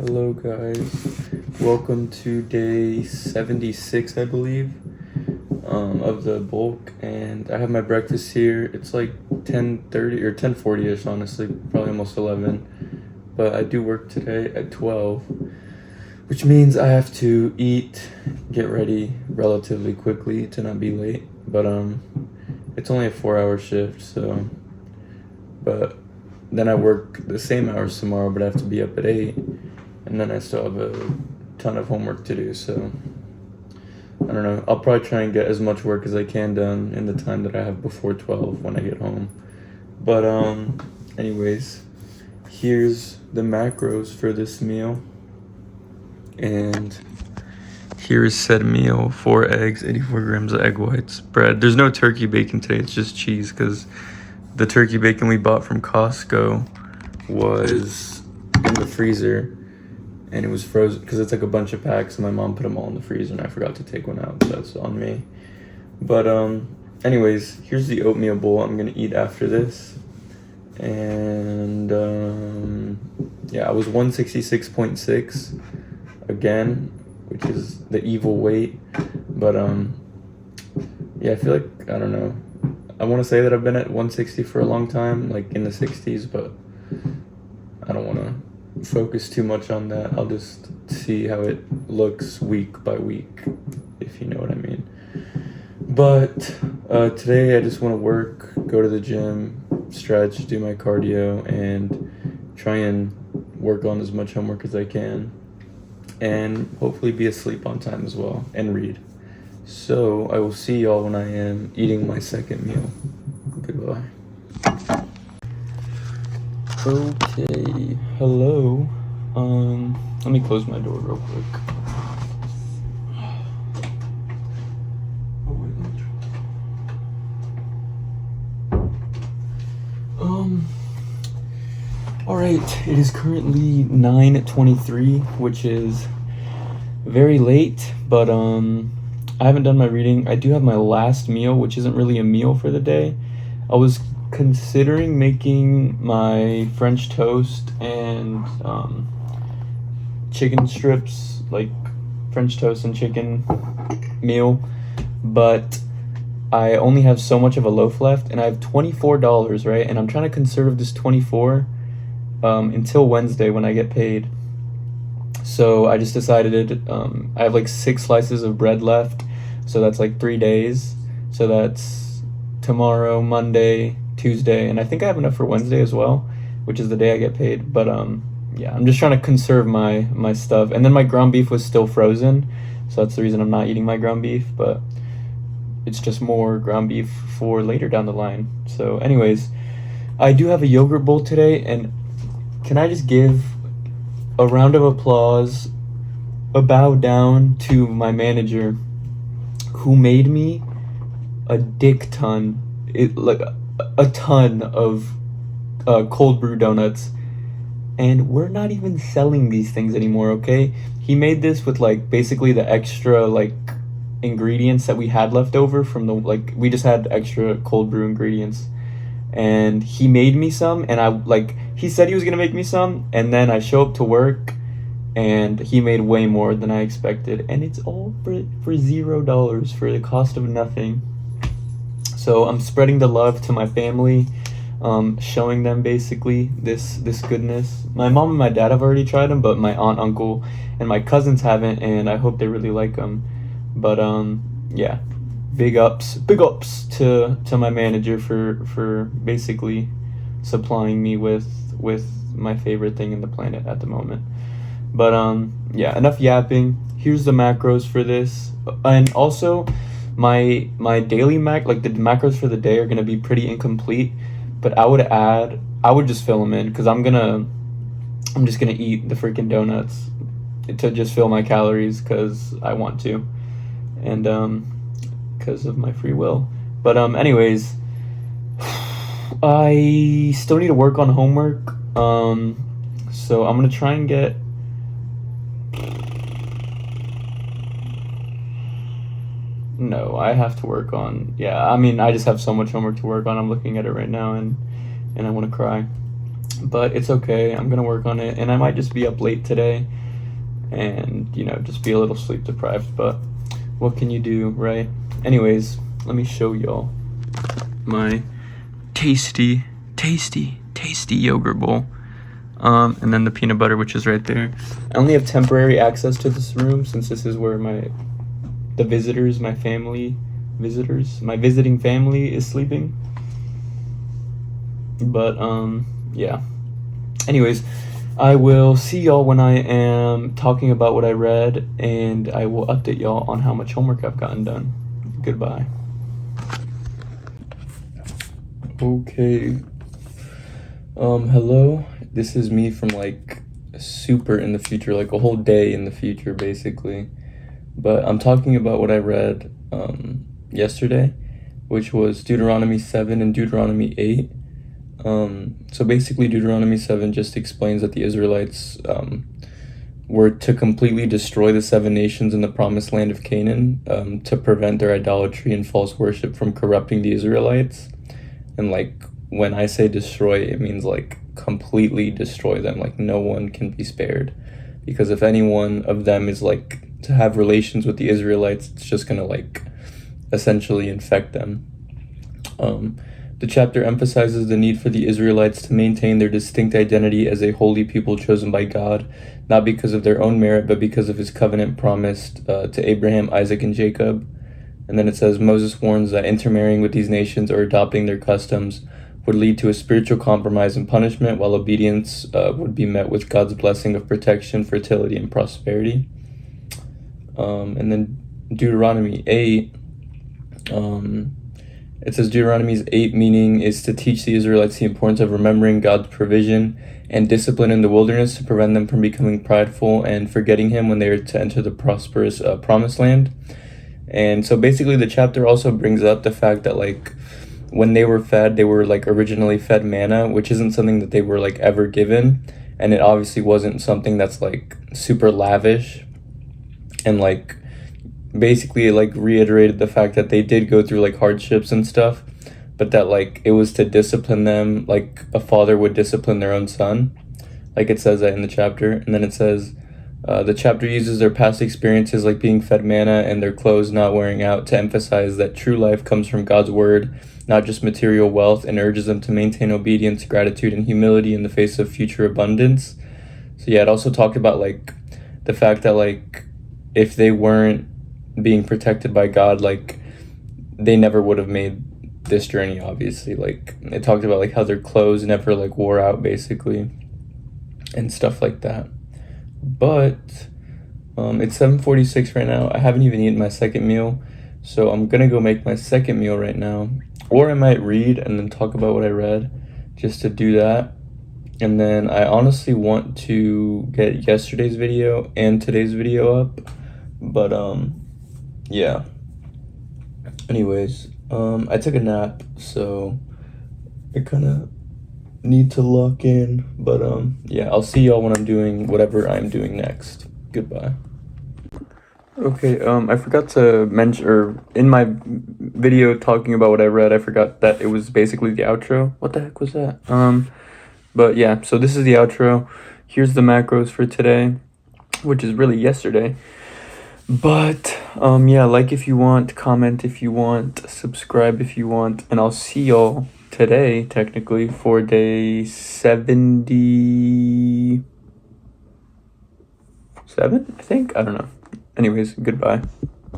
Hello guys, welcome to day 76 I believe of the bulk, and I have my breakfast here. It's like 10:30 or 10:40ish, honestly, probably almost 11, but I do work today at 12, which means I have to eat, get ready relatively quickly to not be late, but it's only a 4-hour shift, so, but then I work the same hours tomorrow, but I have to be up at 8, and then I still have a ton of homework to do, so I don't know. I'll probably try and get as much work as I can done in the time that I have before 12 when I get home. But anyways, here's the macros for this meal. And here's said meal: 4 eggs, 84 grams of egg whites, bread. There's no turkey bacon today, it's just cheese, because the turkey bacon we bought from Costco was in the freezer and it was frozen because it's like a bunch of packs, and my mom put them all in the freezer and I forgot to take one out, so that's on me. But anyways, here's the oatmeal bowl I'm gonna eat after this. And yeah, I was 166.6 again, which is the evil weight. But yeah, I feel like, I don't know, I want to say that I've been at 160 for a long time, like in the 60s, but I don't want to focus too much on that. I'll just see how it looks week by week, if you know what I mean. But today I just want to work, go to the gym, stretch, do my cardio, and try and work on as much homework as I can, and hopefully be asleep on time as well, and read. So I will see y'all when I am eating my second meal. Goodbye. Okay, hello. Let me close my door real quick. Alright, it is currently 9:23, which is very late, but I haven't done my reading. I do have my last meal, which isn't really a meal for the day. I was considering making my French toast and chicken strips, like French toast and chicken meal, but I only have so much of a loaf left, and I have $24, right? And I'm trying to conserve this 24 until Wednesday when I get paid. So I just decided, I have like 6 slices of bread left, so that's like 3 days. So that's tomorrow, Monday, Tuesday, and I think I have enough for Wednesday as well, which is the day I get paid. But yeah, I'm just trying to conserve my stuff. And then my ground beef was still frozen, so that's the reason I'm not eating my ground beef, but it's just more ground beef for later down the line. So anyways, I do have a yogurt bowl today, and can I just give a round of applause, a bow down to my manager, who made me a dick ton, like a ton of cold brew donuts, and we're not even selling these things anymore, okay? He made this with like basically the extra like ingredients that we had left over from the, like, we just had extra cold brew ingredients, and he made me some, and I, like, he said he was gonna make me some, and then I show up to work and he made way more than I expected, and it's all for $0, for the cost of nothing. So I'm spreading the love to my family, showing them basically this goodness. My mom and my dad have already tried them, but my aunt, uncle, and my cousins haven't, and I hope they really like them. But yeah, big ups to my manager for basically supplying me with my favorite thing in the planet at the moment. But yeah, enough yapping. Here's the macros for this, and also my daily like the macros for the day are gonna be pretty incomplete, but I would just fill them in, because I'm just gonna eat the freaking donuts to just fill my calories, because I want to, and because of my free will. But anyways, I still need to work on homework, so I'm gonna try and get No, I have to work on, yeah, I mean, I just have so much homework to work on. I'm looking at it right now, and I want to cry. but it's okay. I'm gonna work on it, and I might just be up late today and, you know, just be a little sleep deprived, but what can you do, right? Anyways, let me show y'all my tasty yogurt bowl. And then the peanut butter, which is right there. I only have temporary access to this room since this is where my visiting family is sleeping. But yeah. Anyways, I will see y'all when I am talking about what I read, and I will update y'all on how much homework I've gotten done. Goodbye. Okay. Hello. This is me from like super in the future, like a whole day in the future, basically. But I'm talking about what I read yesterday, which was Deuteronomy 7 and Deuteronomy 8. So basically Deuteronomy 7 just explains that the Israelites were to completely destroy the 7 nations in the promised land of Canaan to prevent their idolatry and false worship from corrupting the Israelites. And like when I say destroy, it means like completely destroy them, like no one can be spared, because if any one of them is like to have relations with the Israelites, it's just gonna like essentially infect them. The chapter emphasizes the need for the Israelites to maintain their distinct identity as a holy people chosen by God, not because of their own merit, but because of his covenant promised to Abraham, Isaac, and Jacob. And then it says, Moses warns that intermarrying with these nations or adopting their customs would lead to a spiritual compromise and punishment, while obedience would be met with God's blessing of protection, fertility, and prosperity. And then Deuteronomy 8, it says Deuteronomy's 8 meaning is to teach the Israelites the importance of remembering God's provision and discipline in the wilderness to prevent them from becoming prideful and forgetting him when they are to enter the prosperous promised land. And so basically the chapter also brings up the fact that like when they were fed, they were like originally fed manna, which isn't something that they were like ever given. And it obviously wasn't something that's like super lavish. And like basically it like reiterated the fact that they did go through like hardships and stuff, but that like it was to discipline them like a father would discipline their own son. Like it says that in the chapter. And then it says, the chapter uses their past experiences like being fed manna and their clothes not wearing out to emphasize that true life comes from God's word, not just material wealth, and urges them to maintain obedience, gratitude, and humility in the face of future abundance. So yeah, it also talked about like the fact that like if they weren't being protected by God, like they never would have made this journey, obviously. Like it talked about like how their clothes never like wore out, basically, and stuff like that. But it's 7:46 right now. I haven't even eaten my second meal, so I'm gonna go make my second meal right now, or I might read and then talk about what I read, just to do that. And then I honestly want to get yesterday's video and today's video up, but yeah. Anyways, I took a nap, so I kind of need to lock in, but yeah, I'll see y'all when I'm doing whatever I'm doing next. Goodbye. Okay, I forgot to mention, or in my video talking about what I read, I forgot that it was basically the outro. What the heck was that? But yeah, so this is the outro. Here's the macros for today, which is really yesterday. But yeah, like if you want, comment if you want, subscribe if you want, and I'll see y'all today, technically, for day 77, I think? I don't know. Anyways, goodbye.